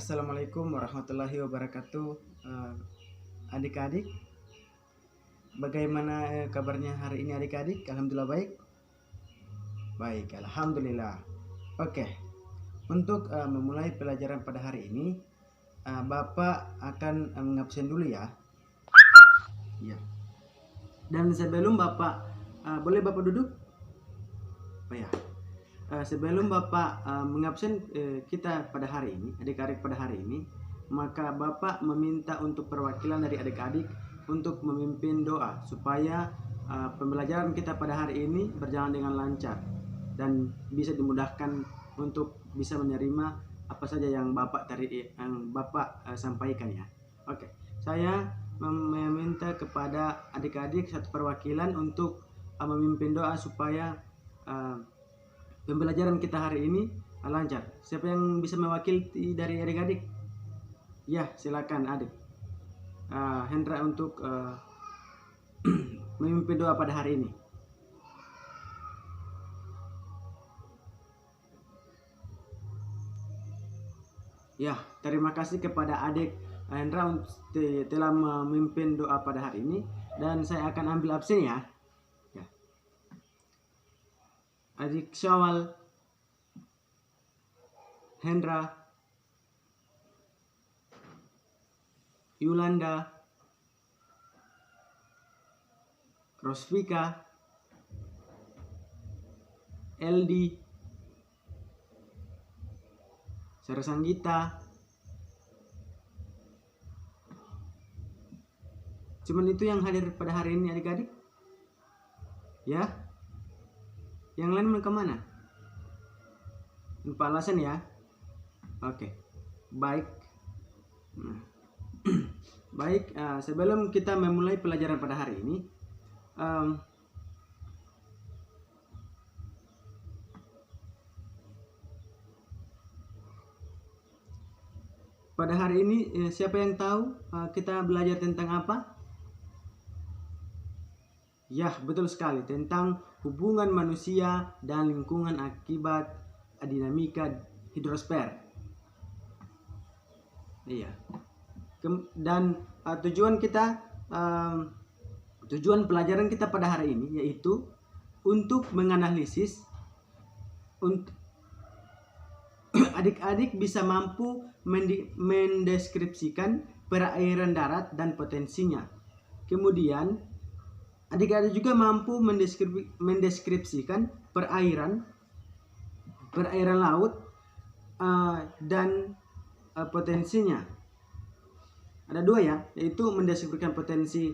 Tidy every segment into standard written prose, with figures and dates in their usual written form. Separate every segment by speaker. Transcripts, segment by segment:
Speaker 1: Assalamualaikum warahmatullahi wabarakatuh. Adik-adik, bagaimana kabarnya hari ini adik-adik? Alhamdulillah baik. Baik, alhamdulillah. Oke, untuk memulai pelajaran pada hari ini, Bapak akan mengabsen dulu ya. Ya. Dan sebelum Bapak, boleh Bapak duduk? Oh ya. Sebelum Bapak mengabsen kita pada hari ini, adik-adik pada hari ini, maka Bapak meminta untuk perwakilan dari adik-adik untuk memimpin doa supaya pembelajaran kita pada hari ini berjalan dengan lancar dan bisa dimudahkan untuk bisa menerima apa saja yang Bapak sampaikan ya. Oke, saya meminta kepada adik-adik satu perwakilan untuk memimpin doa supaya pembelajaran kita hari ini lancar. Siapa yang bisa mewakili dari adik-adik? Ya, silakan adik. Hendra untuk memimpin doa pada hari ini. Ya, terima kasih kepada adik Hendra telah memimpin doa pada hari ini dan saya akan ambil absen ya. Adik Syawal, Hendra, Yulanda, Rosvika, Eldi, Sarasanggita. Cuman itu yang hadir pada hari ini adik-adik? Ya? Yang lain mau kemana? Lupa alasan ya? Oke, baik. Baik, sebelum kita memulai pelajaran pada hari ini, pada hari ini siapa yang tahu kita belajar tentang apa? Ya, betul sekali, tentang hubungan manusia dan lingkungan akibat dinamika hidrosfer. Iya. Dan tujuan pelajaran kita pada hari ini yaitu untuk menganalisis adik-adik bisa mampu mendeskripsikan perairan darat dan potensinya. Kemudian adik-adik juga mampu mendeskripsikan perairan laut dan potensinya. Ada dua ya, yaitu mendeskripsikan potensi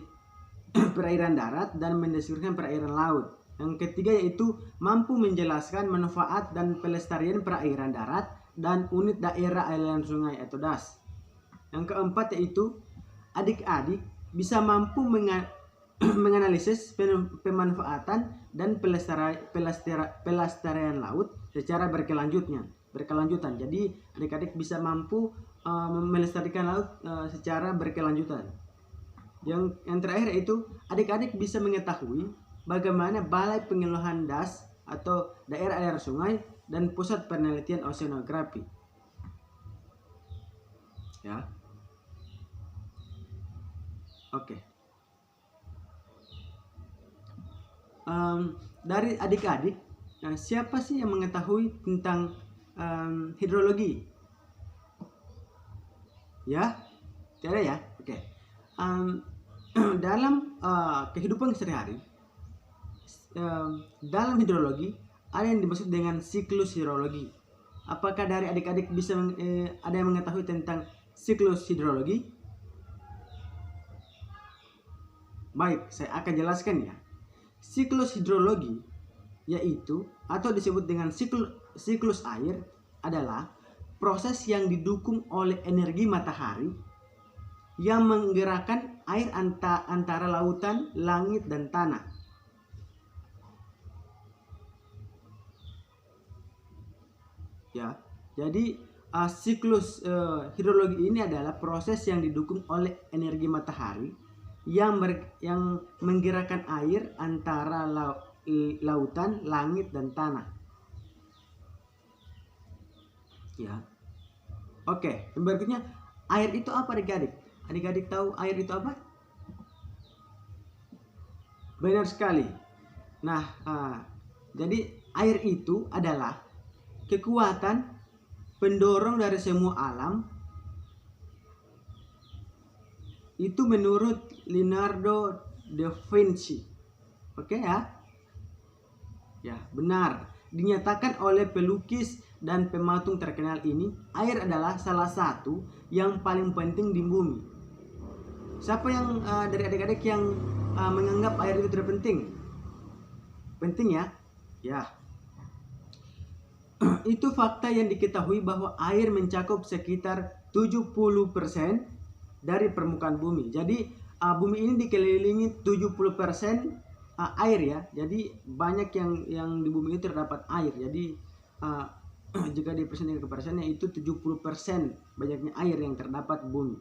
Speaker 1: perairan darat dan mendeskripsikan perairan laut. Yang ketiga yaitu mampu menjelaskan manfaat dan pelestarian perairan darat dan unit daerah aliran sungai atau DAS. Yang keempat yaitu adik-adik bisa mampu menganalisis pemanfaatan dan pelestarian laut secara berkelanjutan. Jadi adik-adik bisa mampu melestarikan laut secara berkelanjutan. Yang terakhir itu adik-adik bisa mengetahui bagaimana Balai Pengelolaan DAS atau Daerah Aliran Sungai dan Pusat Penelitian Oceanografi. Ya. Oke. Dari adik-adik, siapa sih yang mengetahui tentang hidrologi? Ya, tidak ya? Oke. Dalam kehidupan sehari-hari, dalam hidrologi ada yang dimaksud dengan siklus hidrologi. Apakah dari adik-adik bisa ada yang mengetahui tentang siklus hidrologi? Baik, saya akan jelaskan ya. Siklus hidrologi yaitu atau disebut dengan siklus air adalah proses yang didukung oleh energi matahari yang menggerakkan air antara lautan, langit, dan tanah. Ya, jadi siklus hidrologi ini adalah proses yang didukung oleh energi matahari yang menggerakkan air antara lautan, langit, dan tanah. Ya. Oke, yang berikutnya, air itu apa adik-adik? Adik-adik tahu air itu apa? Benar sekali. Nah, jadi air itu adalah kekuatan pendorong dari semua alam. Itu menurut Leonardo da Vinci. Oke ya? Ya, benar. Dinyatakan oleh pelukis dan pematung terkenal ini, air adalah salah satu yang paling penting di bumi. Siapa yang dari adik-adik yang menganggap air itu tidak penting? Penting ya? Ya. Itu fakta yang diketahui bahwa air mencakup sekitar 70% dari permukaan bumi. Jadi bumi ini dikelilingi 70% air ya. Jadi banyak yang di bumi itu terdapat air. Jadi jika dipersentase ke persennya itu 70% banyaknya air yang terdapat di bumi.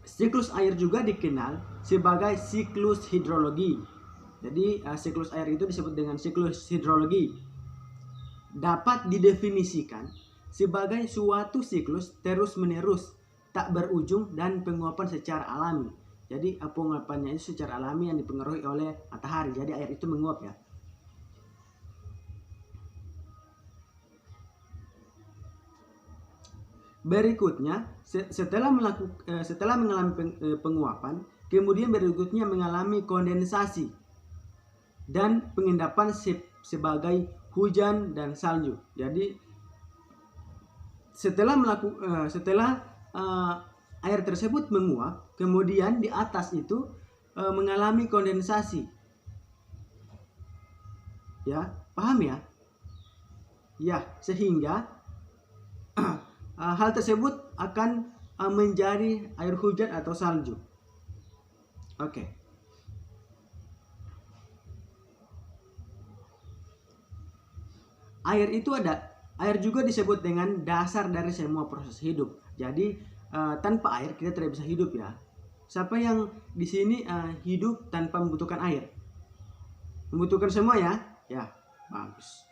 Speaker 1: Siklus air juga dikenal sebagai siklus hidrologi. Jadi siklus air itu disebut dengan siklus hidrologi. Dapat didefinisikan sebagai suatu siklus terus-menerus, tak berujung dan penguapan secara alami. Jadi penguapannya itu secara alami yang dipengaruhi oleh matahari. Jadi air itu menguap ya. Berikutnya, setelah mengalami penguapan, kemudian berikutnya mengalami kondensasi dan pengendapan sebagai hujan dan salju. Jadi setelah air tersebut menguap, kemudian di atas itu mengalami kondensasi. Ya, paham ya? Ya, sehingga hal tersebut akan menjadi air hujan atau salju. Oke. Air juga disebut dengan dasar dari semua proses hidup. Jadi tanpa air kita tidak bisa hidup ya. Siapa yang di sini hidup tanpa membutuhkan air? Membutuhkan semua ya? Ya, bagus.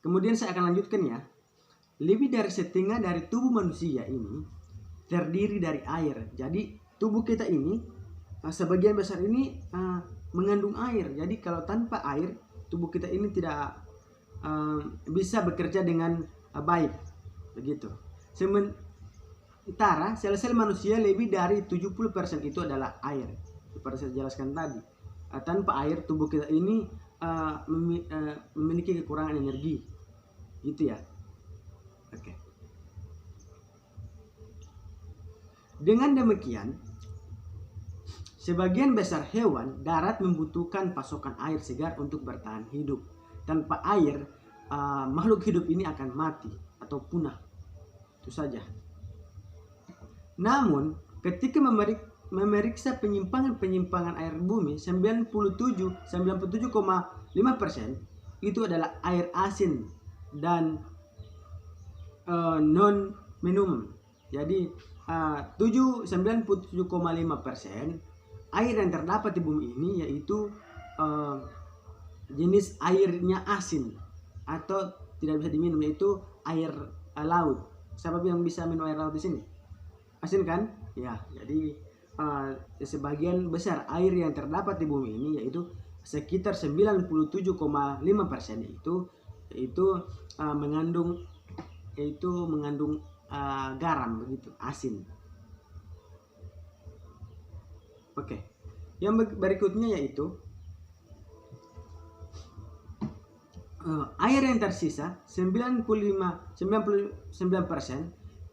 Speaker 1: Kemudian saya akan lanjutkan ya. Lebih dari setengah dari tubuh manusia ini terdiri dari air. Jadi tubuh kita ini sebagian besar ini mengandung air. Jadi kalau tanpa air, tubuh kita ini tidak bisa bekerja dengan baik. Begitu. Sementara sel-sel manusia lebih dari 70% itu adalah air. Seperti saya jelaskan tadi. Tanpa air tubuh kita ini memiliki kekurangan energi. Gitu ya. Oke. Dengan demikian, sebagian besar hewan darat membutuhkan pasokan air segar untuk bertahan hidup. Tanpa air, makhluk hidup ini akan mati atau punah. Itu saja. Namun, ketika memeriksa penyimpangan air bumi, 97,5% itu adalah air asin dan non minum. Jadi 97,5% air yang terdapat di bumi ini yaitu jenis airnya asin atau tidak bisa diminum, yaitu air laut. Siapa yang bisa minum air laut di sini? Asin kan? Ya, jadi sebagian besar air yang terdapat di bumi ini yaitu sekitar 97,5% itu mengandung garam, begitu, asin. Oke. Yang berikutnya yaitu air yang tersisa 99%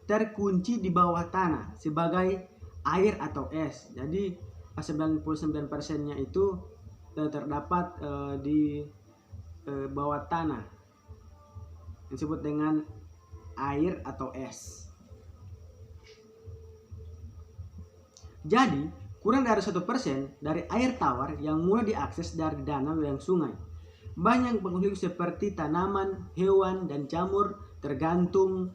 Speaker 1: terkunci di bawah tanah sebagai air atau es. Jadi 99%-nya itu terdapat di bawah tanah, disebut dengan air atau es. Jadi kurang dari 1% dari air tawar yang mudah diakses dari danau dan sungai. Banyak penghuni seperti tanaman, hewan, dan jamur tergantung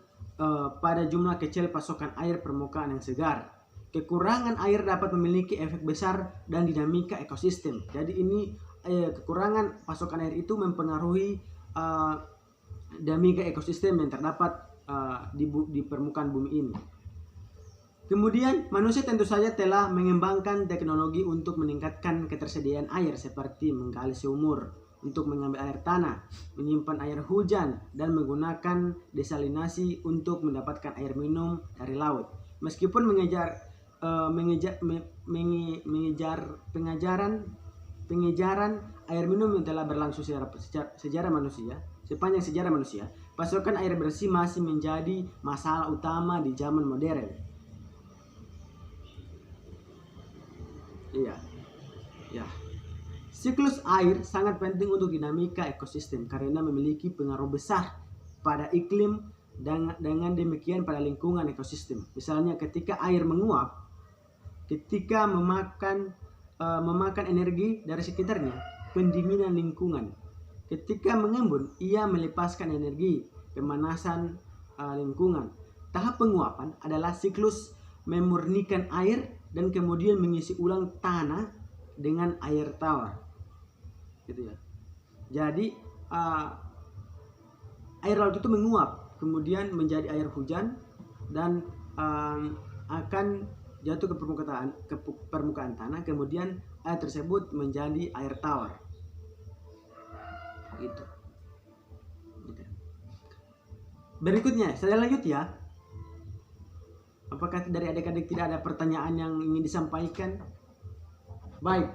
Speaker 1: pada jumlah kecil pasokan air permukaan yang segar. Kekurangan air dapat memiliki efek besar dan dinamika ekosistem. Jadi ini kekurangan pasokan air itu mempengaruhi dinamika ekosistem yang terdapat di permukaan bumi ini. Kemudian manusia tentu saja telah mengembangkan teknologi untuk meningkatkan ketersediaan air seperti menggali sumur untuk mengambil air tanah, menyimpan air hujan, dan menggunakan desalinasi untuk mendapatkan air minum dari laut. Meskipun pengejaran air minum yang telah berlangsung sepanjang sejarah manusia, pasokan air bersih masih menjadi masalah utama di zaman modern. Ya. Siklus air sangat penting untuk dinamika ekosistem karena memiliki pengaruh besar pada iklim dan dengan demikian pada lingkungan ekosistem. Misalnya ketika air menguap, ketika memakan energi dari sekitarnya, pendinginan lingkungan. Ketika mengembun, ia melepaskan energi pemanasan lingkungan. Tahap penguapan adalah siklus memurnikan air dan kemudian mengisi ulang tanah dengan air tawar, gitu ya. Jadi air laut itu menguap, kemudian menjadi air hujan dan akan jatuh ke permukaan tanah, kemudian air tersebut menjadi air tawar, gitu. Berikutnya, saya lanjut ya. Apakah dari adik-adik tidak ada pertanyaan yang ingin disampaikan? Baik.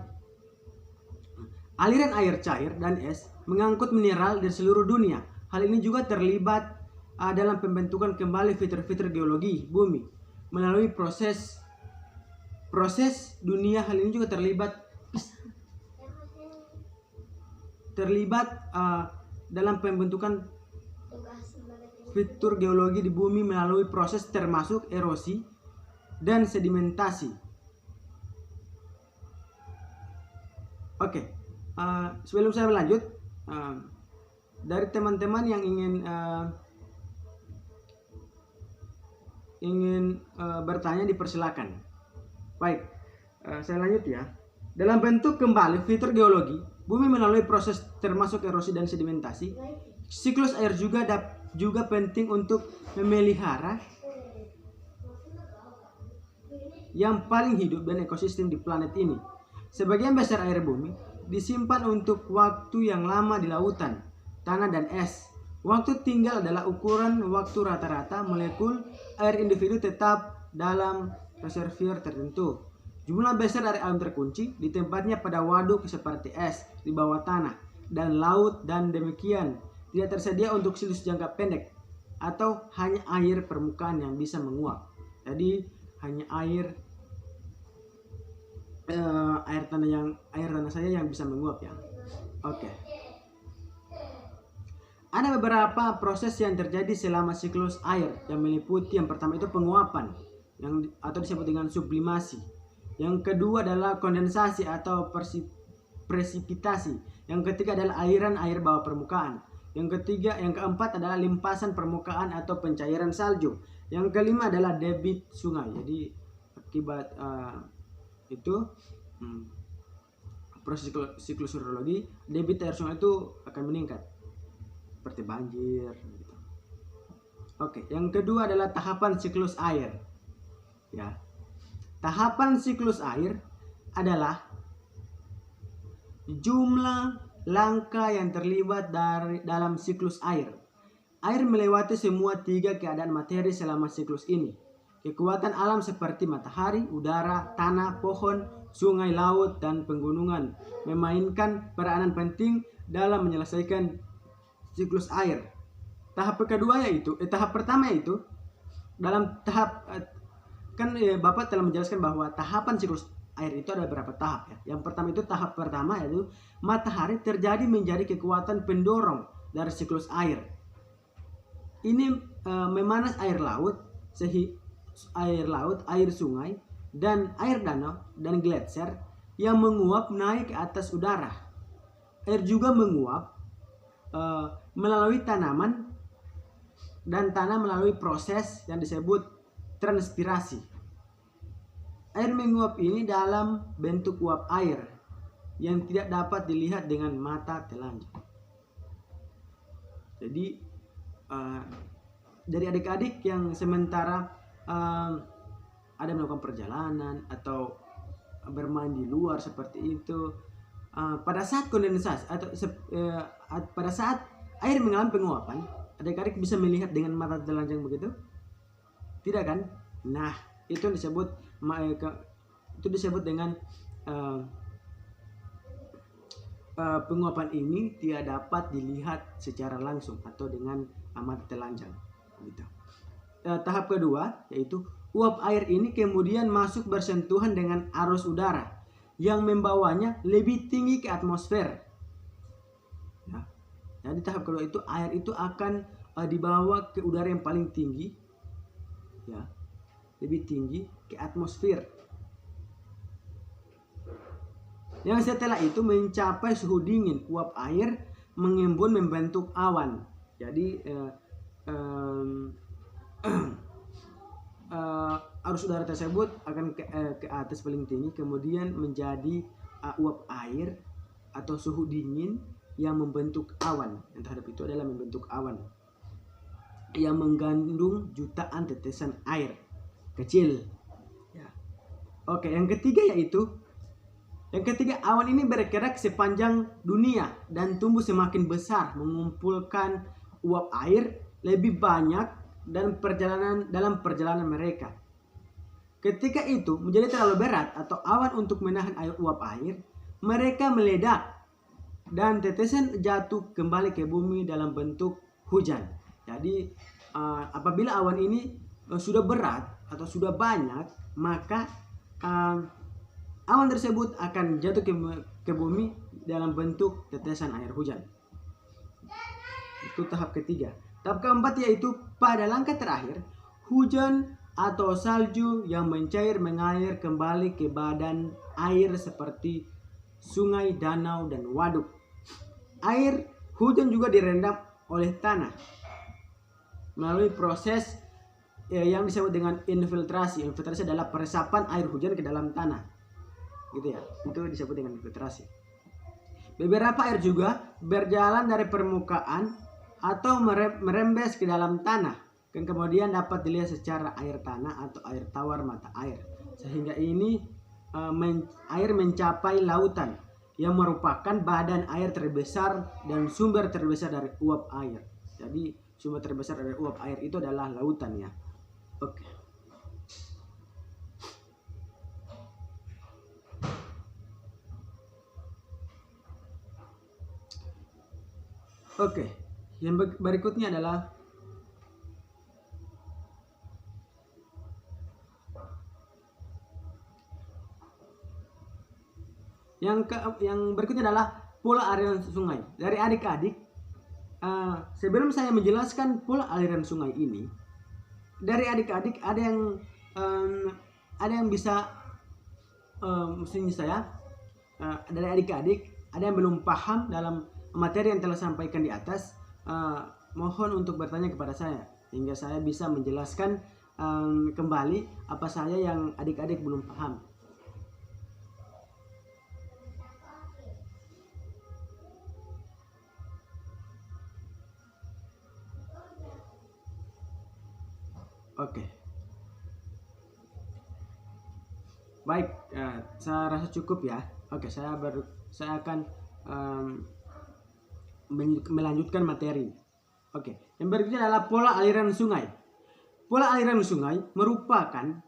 Speaker 1: Aliran air cair dan es mengangkut mineral dari seluruh dunia. Hal ini juga terlibat dalam pembentukan kembali fitur-fitur geologi bumi melalui proses dunia. Hal ini juga terlibat dalam pembentukan fitur geologi di bumi melalui proses termasuk erosi dan sedimentasi. Oke, sebelum saya melanjut, dari teman-teman yang ingin bertanya dipersilakan. Baik, saya lanjut ya. Dalam bentuk kembali fitur geologi bumi melalui proses termasuk erosi dan sedimentasi, siklus air juga penting untuk memelihara yang paling hidup dan ekosistem di planet ini. Sebagian besar air bumi disimpan untuk waktu yang lama di lautan, tanah, dan es. Waktu tinggal adalah ukuran waktu rata-rata molekul air individu tetap dalam reservoir tertentu. Jumlah besar dari alam terkunci di tempatnya pada waduk seperti es di bawah tanah dan laut, dan demikian tidak tersedia untuk siklus jangka pendek atau hanya air permukaan yang bisa menguap. Jadi hanya air tanah saja yang bisa menguap ya. Oke. Ada beberapa proses yang terjadi selama siklus air yang meliputi, yang pertama itu penguapan atau disebut dengan sublimasi. Yang kedua adalah kondensasi atau presipitasi. Yang ketiga adalah aliran air bawah permukaan. Yang keempat adalah limpasan permukaan atau pencairan salju. Yang kelima adalah debit sungai. Jadi akibat proses siklus hidrologi, debit air sungai itu akan meningkat seperti banjir gitu. Oke, yang kedua adalah tahapan siklus air. Ya. Tahapan siklus air adalah jumlah langkah yang terlibat dalam siklus air. Air melewati semua 3 keadaan materi selama siklus ini. Kekuatan alam seperti matahari, udara, tanah, pohon, sungai, laut, dan pegunungan memainkan peranan penting dalam menyelesaikan siklus air. Tahap pertama yaitu dalam tahap Bapak telah menjelaskan bahwa tahapan siklus air itu ada beberapa tahap ya. Yang pertama itu tahap pertama yaitu matahari terjadi menjadi kekuatan pendorong dari siklus air. Ini memanas air laut, air sungai, dan air danau dan gletser yang menguap naik ke atas udara. Air juga menguap melalui tanaman dan tanah melalui proses yang disebut transpirasi. Air menguap ini dalam bentuk uap air yang tidak dapat dilihat dengan mata telanjang. Jadi dari adik-adik yang sementara ada melakukan perjalanan atau bermain di luar seperti itu, pada saat kondensasi atau pada saat air mengalami penguapan, adik-adik bisa melihat dengan mata telanjang begitu? Tidak kan? Nah, itu disebut dengan penguapan ini tidak dapat dilihat secara langsung atau dengan mata telanjang. Gitu. Tahap kedua yaitu uap air ini kemudian masuk bersentuhan dengan arus udara yang membawanya lebih tinggi ke atmosfer. Ya. Jadi tahap kedua itu air itu akan dibawa ke udara yang paling tinggi, ya, lebih tinggi ke atmosfer. Yang setelah itu mencapai suhu dingin, uap air mengembun membentuk awan. Jadi arus udara tersebut akan ke atas paling tinggi, kemudian menjadi uap air atau suhu dingin yang membentuk awan. Yang terhadap itu adalah membentuk awan yang mengandung jutaan tetesan air kecil. Ya. Oke, yang ketiga awan ini bergerak sepanjang dunia dan tumbuh semakin besar, mengumpulkan uap air lebih banyak dalam perjalanan mereka. Ketika itu menjadi terlalu berat atau awan untuk menahan uap air, mereka meledak dan tetesan jatuh kembali ke bumi dalam bentuk hujan. Jadi apabila awan ini sudah berat atau sudah banyak, maka awan tersebut akan jatuh ke bumi dalam bentuk tetesan air hujan. Itu tahap ketiga. Tahap keempat yaitu pada langkah terakhir, hujan atau salju yang mencair mengalir kembali ke badan air seperti sungai, danau, dan waduk. Air hujan juga direndam oleh tanah melalui proses yang disebut dengan infiltrasi. Infiltrasi adalah peresapan air hujan ke dalam tanah, gitu ya. Itu disebut dengan infiltrasi. Beberapa air juga berjalan dari permukaan atau merembes ke dalam tanah, dan kemudian dapat dilihat secara air tanah atau air tawar mata air, sehingga ini air mencapai lautan yang merupakan badan air terbesar dan sumber terbesar dari uap air. Jadi sumber terbesar dari uap air itu adalah lautan, ya. Oke. Oke, yang berikutnya adalah yang berikutnya adalah pola aliran sungai. Dari adik-adik, sebelum saya menjelaskan pola aliran sungai ini, dari adik-adik ada yang bisa mestinya saya dari adik-adik ada yang belum paham dalam materi yang telah sampaikan di atas. Mohon untuk bertanya kepada saya hingga saya bisa menjelaskan kembali apa saja yang adik-adik belum paham. Oke. Baik, saya rasa cukup ya. Oke, saya akan melanjutkan materi. Oke, yang berikutnya adalah pola aliran sungai. Pola aliran sungai merupakan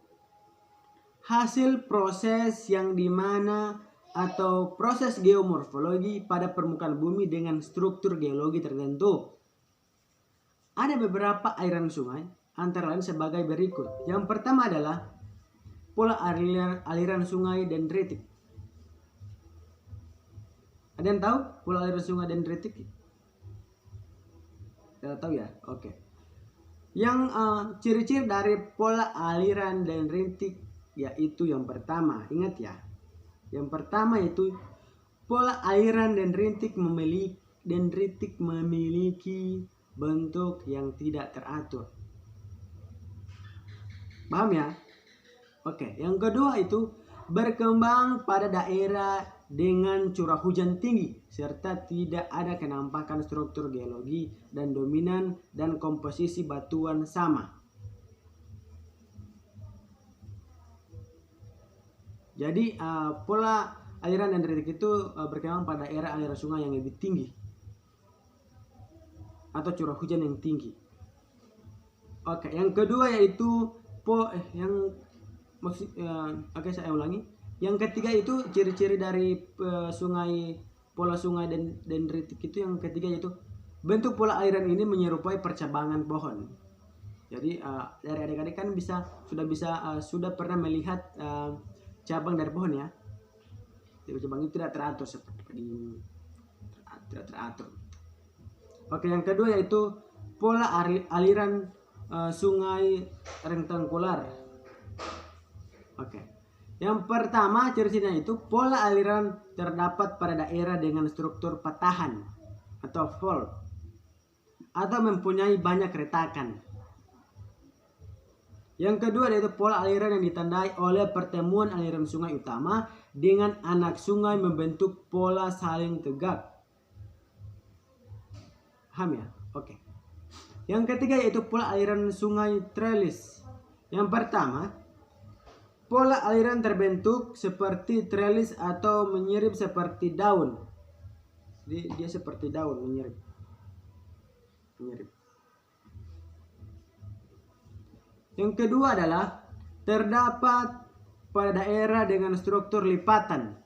Speaker 1: hasil proses yang dimana atau proses geomorfologi pada permukaan bumi dengan struktur geologi tertentu. Ada beberapa aliran sungai, antara lain sebagai berikut. Yang pertama adalah pola aliran sungai dendritik. Ada yang tahu pola aliran sungai dendritik? Tidak tahu ya? Oke. Yang ciri-ciri dari pola aliran dendritik yaitu yang pertama, ingat ya. Yang pertama itu pola aliran dendritik memiliki bentuk yang tidak teratur. Paham ya? Oke, yang kedua itu berkembang pada daerah dengan curah hujan tinggi serta tidak ada kenampakan struktur geologi dan dominan dan komposisi batuan sama. Jadi pola aliran dendritik itu berkembang pada era aliran sungai yang lebih tinggi atau curah hujan yang tinggi. Oke, yang kedua yaitu saya ulangi. Yang ketiga itu ciri-ciri dari pola sungai dendritik itu, yang ketiga yaitu bentuk pola aliran ini menyerupai percabangan pohon. Jadi dari adik-adik kan sudah pernah melihat cabang dari pohon ya. Jadi cabang itu tidak teratur tidak teratur. Oke, yang kedua yaitu pola aliran sungai rektangkular. Oke. Yang pertama ciri-cirinya itu pola aliran terdapat pada daerah dengan struktur patahan atau fault atau mempunyai banyak retakan. Yang kedua yaitu pola aliran yang ditandai oleh pertemuan aliran sungai utama dengan anak sungai membentuk pola saling tegak. Paham ya? Oke. Yang ketiga yaitu pola aliran sungai trellis. Yang pertama, pola aliran terbentuk seperti trellis atau menyirip seperti daun. Dia seperti daun menyirip. Yang kedua adalah terdapat pada daerah dengan struktur lipatan.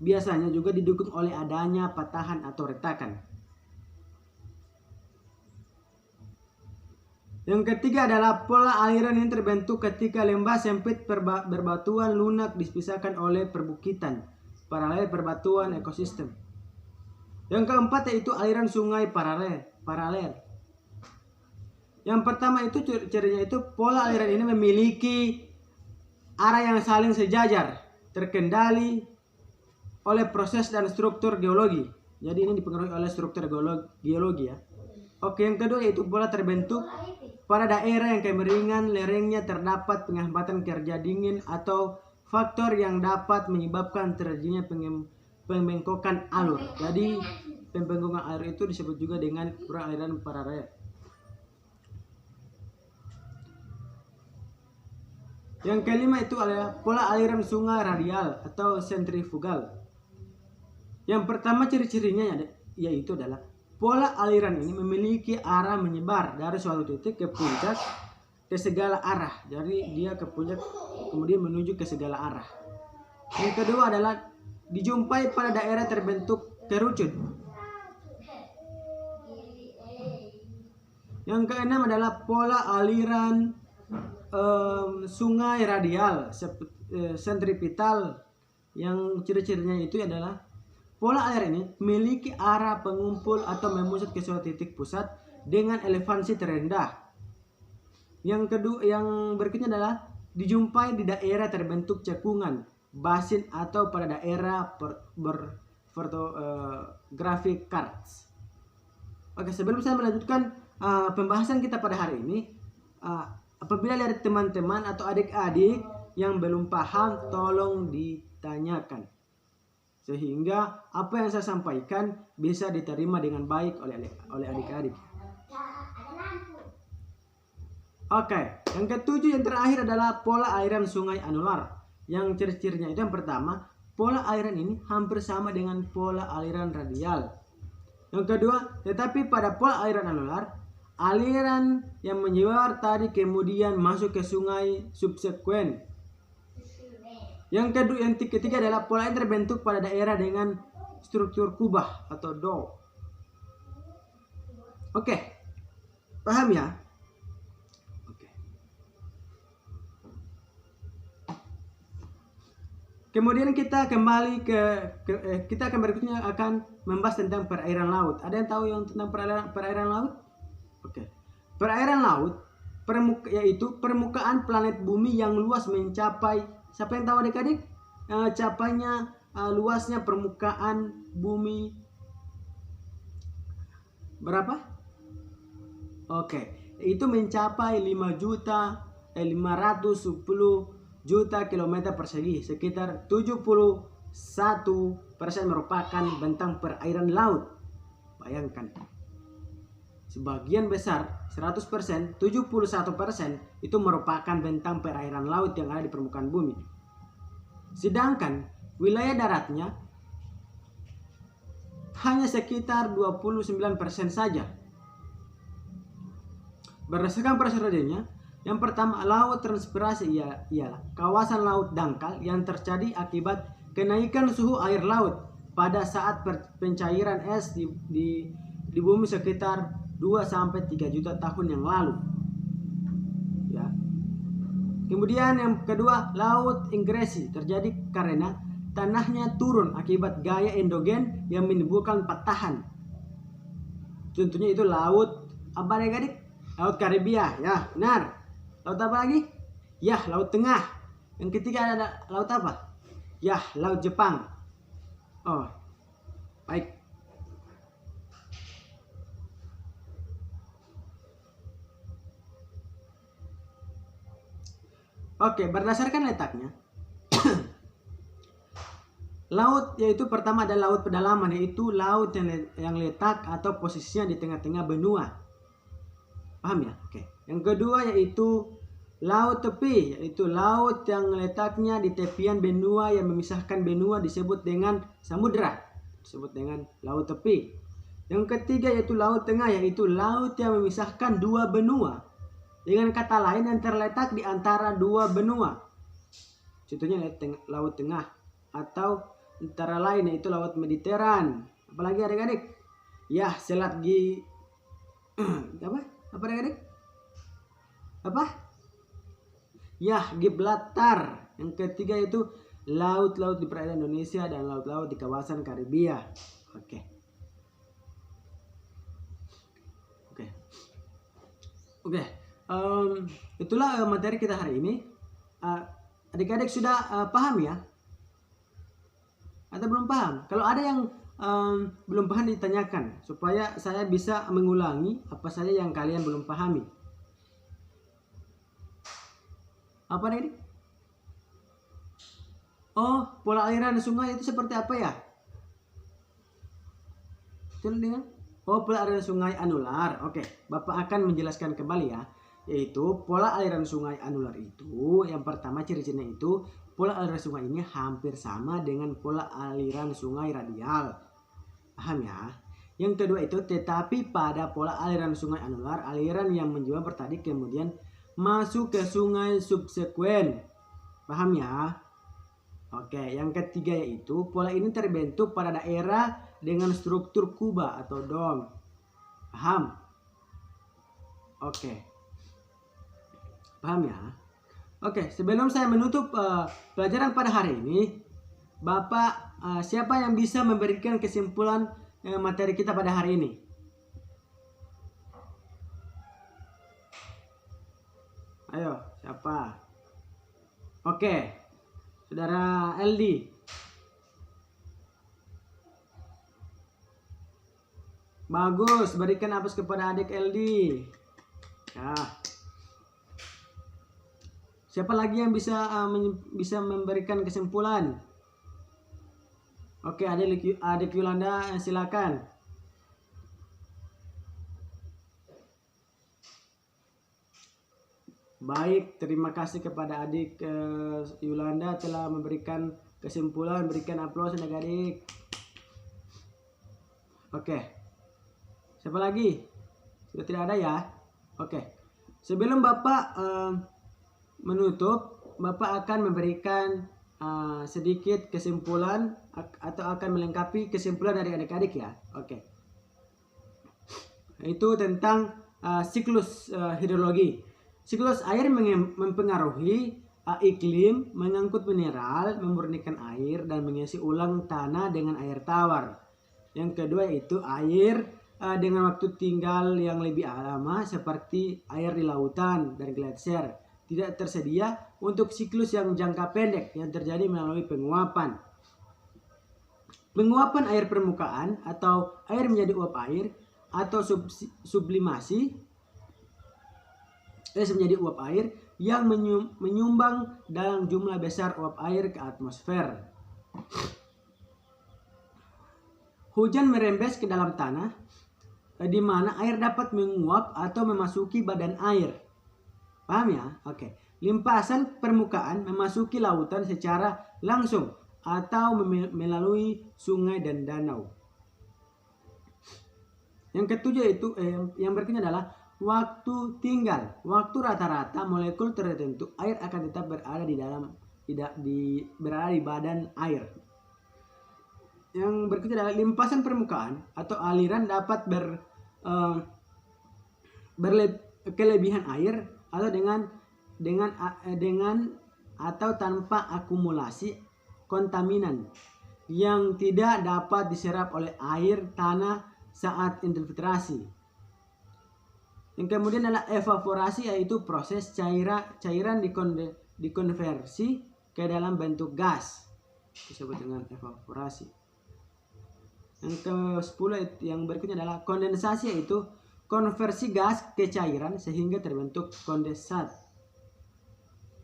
Speaker 1: Biasanya juga didukung oleh adanya patahan atau retakan. Yang ketiga adalah pola aliran yang terbentuk ketika lembah sempit berbatuan lunak dipisahkan oleh perbukitan paralel perbatuan ekosistem. Yang keempat yaitu aliran sungai paralel. Yang pertama itu cirinya itu pola aliran ini memiliki arah yang saling sejajar, terkendali oleh proses dan struktur geologi. Jadi ini dipengaruhi oleh struktur geologi ya. Oke, yang kedua yaitu pola terbentuk pada daerah yang kemiringan lerengnya terdapat penghambatan kerja dingin atau faktor yang dapat menyebabkan terjadinya pembengkokan alur. Jadi pembengkokan alur itu disebut juga dengan pola aliran paralel. Yang kelima itu adalah pola aliran sungai radial atau sentrifugal. Yang pertama ciri-cirinya yaitu adalah pola aliran ini memiliki arah menyebar dari suatu titik ke puncak ke segala arah. Jadi dia ke puncak kemudian menuju ke segala arah. Yang kedua adalah dijumpai pada daerah terbentuk kerucut. Yang keenam adalah pola aliran sungai radial sentripetal. Yang ciri-cirinya itu adalah pola air ini memiliki arah pengumpul atau memusat ke suatu titik pusat dengan elevasi terendah. Yang berikutnya adalah dijumpai di daerah terbentuk cekungan, basin atau pada daerah graphic cards. Oke, sebelum saya melanjutkan pembahasan kita pada hari ini, apabila dari teman-teman atau adik-adik yang belum paham, tolong ditanyakan. Sehingga apa yang saya sampaikan bisa diterima dengan baik oleh adik-adik. Oke, yang ketujuh yang terakhir adalah pola aliran sungai anular. Yang ciri-cirinya itu yang pertama, pola aliran ini hampir sama dengan pola aliran radial. Yang kedua, tetapi pada pola aliran anular, aliran yang menyebar tadi kemudian masuk ke sungai subsekuen. Yang ketiga adalah pola yang terbentuk pada daerah dengan struktur kubah atau dome. Oke, paham ya? Oke. Kemudian kita kembali kita akan berikutnya akan membahas tentang perairan laut. Ada yang tahu tentang perairan laut? Oke. Perairan laut yaitu permukaan planet bumi yang luas mencapai, siapa yang tahu adik-adik? Luasnya permukaan bumi berapa? Oke, itu mencapai 5.510 juta kilometer persegi, sekitar 71% merupakan bentang perairan laut. Bayangkan, sebagian besar 100%, 71% itu merupakan bentang perairan laut yang ada di permukaan bumi. Sedangkan wilayah daratnya hanya sekitar 29% saja. Berdasarkan persentasenya, yang pertama, laut transpirasi ialah kawasan laut dangkal yang terjadi akibat kenaikan suhu air laut pada saat pencairan es di bumi sekitar 2-3 juta tahun yang lalu. Ya. Kemudian yang kedua, laut ingresi terjadi karena tanahnya turun akibat gaya endogen yang menimbulkan patahan. Contohnya itu laut apa nih adik? Laut Karibia, ya benar. Laut apa lagi? Ya, Laut Tengah. Yang ketiga ada laut apa? Ya, Laut Jepang. Oh, baik. Oke, berdasarkan letaknya, laut yaitu pertama ada laut pedalaman, yaitu laut yang letak atau posisinya di tengah-tengah benua. Paham ya? Oke. Yang kedua yaitu laut tepi, yaitu laut yang letaknya di tepian benua yang memisahkan benua disebut dengan samudra, disebut dengan laut tepi. Yang ketiga yaitu laut tengah, yaitu laut yang memisahkan dua benua. Dengan kata lain yang terletak di antara dua benua. Contohnya laut tengah, atau antara lain yaitu laut Mediteran. Apalagi adik-adik? Ya, Selat apa adik-adik? Apa? Ya, Gibraltar. Yang ketiga itu laut-laut di perairan Indonesia dan laut-laut di kawasan Karibia. Oke. Itulah materi kita hari ini. Adik-adik sudah paham ya? Atau belum paham? Kalau ada yang belum paham ditanyakan supaya saya bisa mengulangi apa saja yang kalian belum pahami. Apa nih? Oh, pola aliran sungai itu seperti apa ya? Oh, pola aliran sungai anular. Oke, Bapak akan menjelaskan kembali ya. Yaitu pola aliran sungai anular itu, yang pertama ciri-cirinya itu pola aliran sungai ini hampir sama dengan pola aliran sungai radial. Paham ya? Yang kedua itu, tetapi pada pola aliran sungai anular, aliran yang menjual bertadi kemudian masuk ke sungai subsekuen. Paham ya? Oke, yang ketiga yaitu pola ini terbentuk pada daerah dengan struktur kubah atau dom. Paham? Oke. Paham ya? Oke, sebelum saya menutup pelajaran pada hari ini, Bapak siapa yang bisa memberikan kesimpulan materi kita pada hari ini? Ayo, siapa? Oke, Saudara LD. Bagus, berikan aplaus kepada adik LD. Ya. Siapa lagi yang bisa memberikan kesimpulan? Oke, adik Yolanda, silakan. Baik, terima kasih kepada adik Yolanda telah memberikan kesimpulan, berikan aplaus adik-adik. Oke. Siapa lagi? Sudah tidak ada ya? Oke. Sebelum Bapak menutup, Bapak akan memberikan sedikit kesimpulan atau akan melengkapi kesimpulan dari adik-adik ya. Oke. Itu tentang siklus hidrologi. Siklus air mempengaruhi iklim, mengangkut mineral, memurnikan air, dan mengisi ulang tanah dengan air tawar. Yang kedua yaitu air dengan waktu tinggal yang lebih lama seperti air di lautan dan gletser. Tidak tersedia untuk siklus yang jangka pendek yang terjadi melalui penguapan. Penguapan air permukaan atau air menjadi uap air atau sublimasi menjadi uap air yang menyumbang dalam jumlah besar uap air ke atmosfer. Hujan merembes ke dalam tanah, di mana air dapat menguap atau memasuki badan air. Paham ya? Oke. Limpasan permukaan memasuki lautan secara langsung atau melalui sungai dan danau. Yang ketujuh itu yang berikutnya adalah waktu tinggal. Waktu rata-rata molekul tertentu air akan tetap berada di dalam berada di badan air. Yang berikutnya adalah limpasan permukaan atau aliran dapat kelebihan air atau dengan atau tanpa akumulasi kontaminan yang tidak dapat diserap oleh air tanah saat infiltrasi. Yang kemudian adalah evaporasi, yaitu proses cairan dikonversi ke dalam bentuk gas, disebut dengan evaporasi. Yang ke-10 yang berikutnya adalah kondensasi, yaitu konversi gas ke cairan sehingga terbentuk kondensat.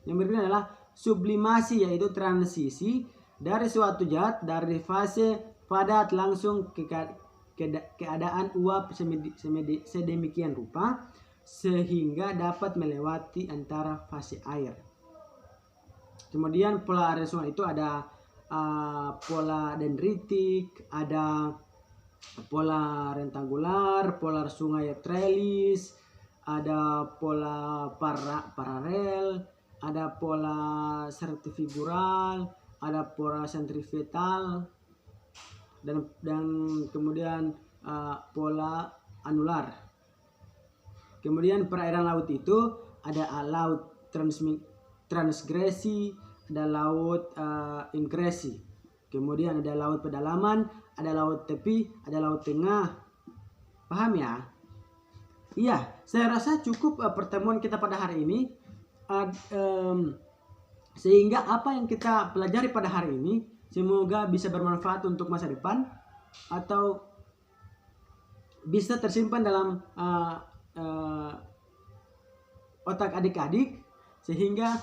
Speaker 1: Yang berikutnya adalah sublimasi, yaitu transisi dari suatu zat dari fase padat langsung ke keadaan uap sedemikian rupa sehingga dapat melewati antara fase air. Kemudian pola aliran itu ada pola dendritik, ada pola rektangular, pola sungai trellis, ada pola paralel, ada pola sertifigural, ada pola sentripetal, dan kemudian pola anular. Kemudian perairan laut itu ada laut transgresi, ada laut ingresi. Kemudian ada laut pedalaman, ada laut tepi, ada laut tengah. Paham ya? Iya, saya rasa cukup pertemuan kita pada hari ini. Sehingga apa yang kita pelajari pada hari ini semoga bisa bermanfaat untuk masa depan atau bisa tersimpan dalam otak adik-adik, sehingga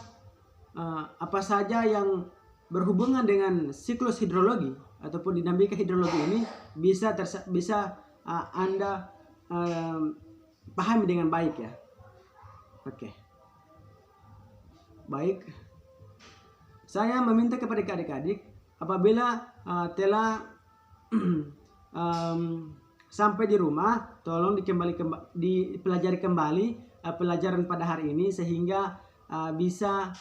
Speaker 1: apa saja yang berhubungan dengan siklus hidrologi ataupun dinamika hidrologi ini bisa Anda pahami dengan baik ya. Oke. Baik. Saya meminta kepada adik-adik apabila telah sampai di rumah, tolong dipelajari kembali pelajaran pada hari ini sehingga bisa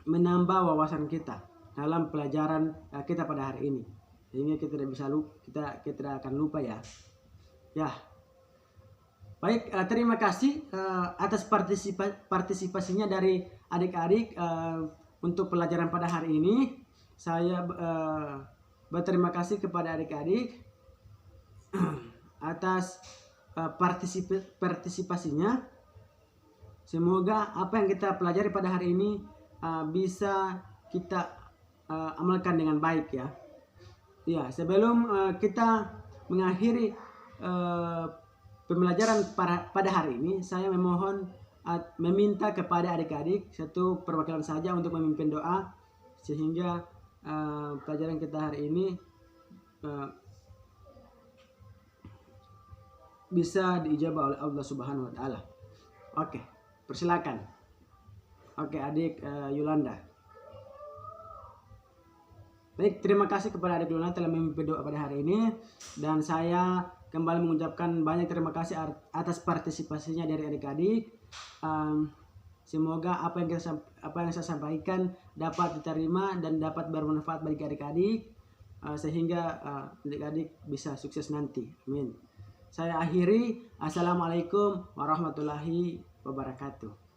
Speaker 1: menambah wawasan kita dalam pelajaran kita pada hari ini, sehingga kita tidak akan lupa ya. Ya, baik, terima kasih atas partisipasinya dari adik-adik untuk pelajaran pada hari ini. Saya berterima kasih kepada adik-adik atas partisipasinya. Semoga apa yang kita pelajari pada hari ini bisa kita amalkan dengan baik ya. Ya, sebelum kita mengakhiri pembelajaran pada hari ini, saya meminta kepada adik-adik satu perwakilan saja untuk memimpin doa sehingga pelajaran kita hari ini bisa diijabah oleh Allah Subhanahu wa taala. Oke, persilakan. Oke, adik Yolanda. Baik, terima kasih kepada adik Yolanda telah memimpin doa pada hari ini, dan saya kembali mengucapkan banyak terima kasih atas partisipasinya dari adik-adik. Semoga apa yang saya sampaikan dapat diterima dan dapat bermanfaat bagi adik-adik, sehingga adik-adik bisa sukses nanti. Amin. Saya akhiri. Assalamualaikum warahmatullahi wabarakatuh.